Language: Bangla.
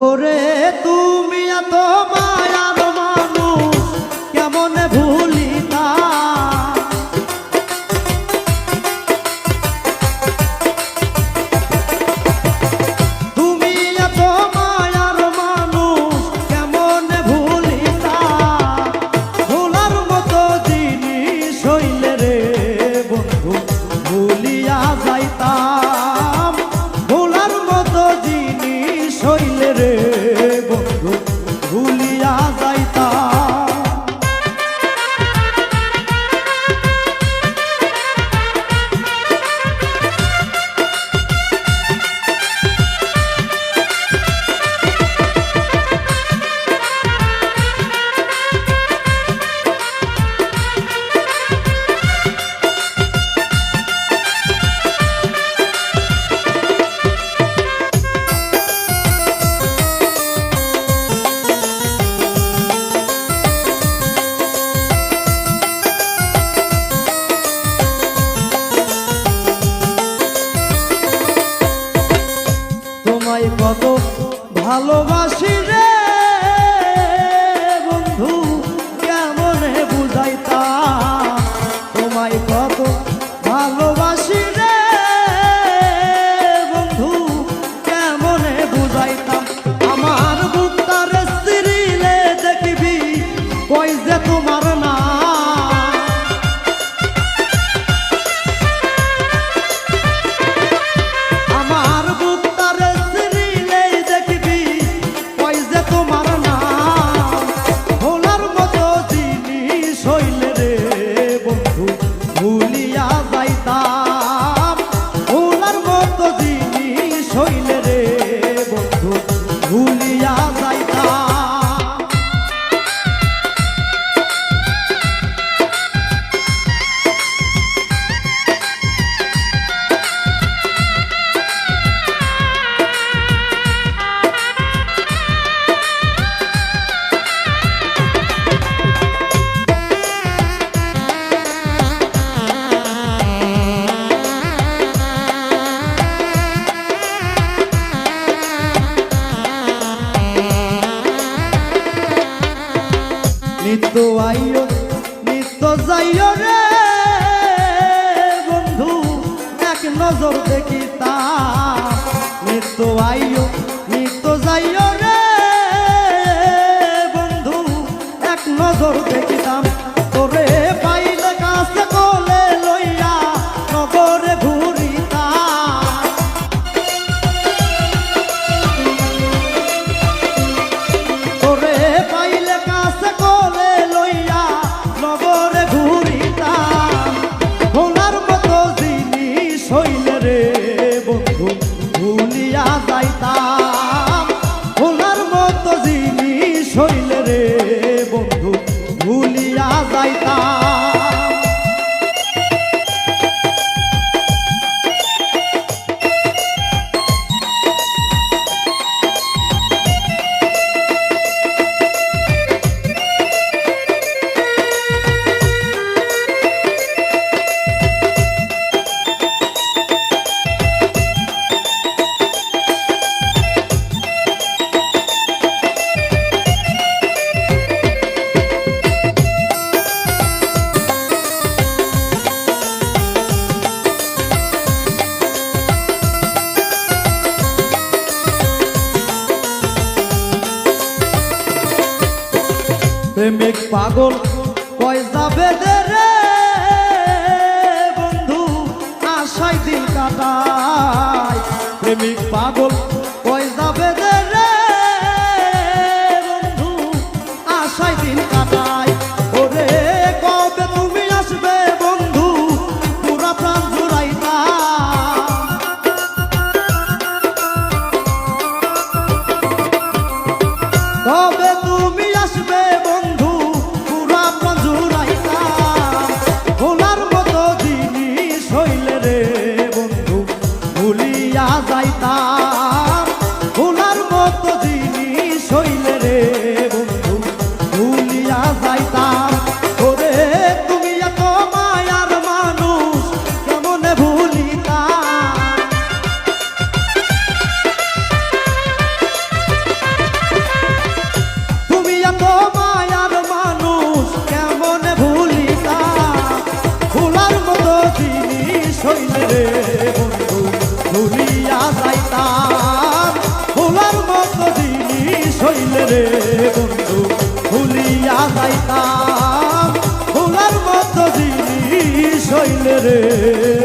ওরে তুমি এত মায়ার মানুষ কেমনে ভুলিতা তুমি এত মায়ার মানুষ কেমনে ভুলিতা ভোলার মতো জিনিস হইলে রে বন্ধু ভুলিয়া যাইতাম ভোলার মতো জিনিস হইলে রে বন্ধু ভুলিয়া যাইতাম তোমায় কত ভালোবাসি রে বন্ধু কেমনে বুঝাইতাম তোমায় কত ভালোবাসি রে বন্ধু কেমনে বুঝাইতাম আমার বুকটারে সিরিলে দেখবি কই যে তোমার না ভুলিয়া যাইতাম ভোলার মতো জিনিস হইলে রে বন্ধু ভুলিয়া যাইতাম নিত্য আইও নিত্য যাইও রে বন্ধু এক নজর দেখিতাম নিত্য আইও নিত্য যাইও রে বন্ধু এক নজর দেখিতাম তোরে পাইলে কাছে কোলে লইয়া নগরে ঘুরিতাম তোরে পাইলে কাছে কোলে লইয়া নগরে ঘুরিতাম ভোলার মতো জিনিস হইলে রে বন্ধু ভুলিয়া যাইতাম ভোলার মতো জিনিস হইলে রে বন্ধু ভুলিয়া যাইতাম প্রেমিক পাগল কয় যাবে রে বন্ধু আশায় দিন কাটায় প্রেমিক পাগল কয় যাবে রে বন্ধু আশায় দিন কাটায় ওরে কবে তুমি আসবে বন্ধু পুরা প্রাণ জুড়াইতাম কবে তুমি আসবে বন্ধু পুরা প্রাণ জুড়াইতাম ভোলার মতো জিনিস হইলে রে বন্ধু ভুলিয়া যাইতাম ভোলার মতো জিনিস হইলে রে বন্ধু ভুলিয়া যাইতাম ওরে তুমি এত মায়ার মানুষ কেমনে ভুলিতাম হইলে রে বন্ধু ভুলিয়া যাইতাম ভোলার মতো জিনিস হইলে রে বন্ধু ভুলিয়া যাইতাম ভোলার মতো জিনিস হইলে রে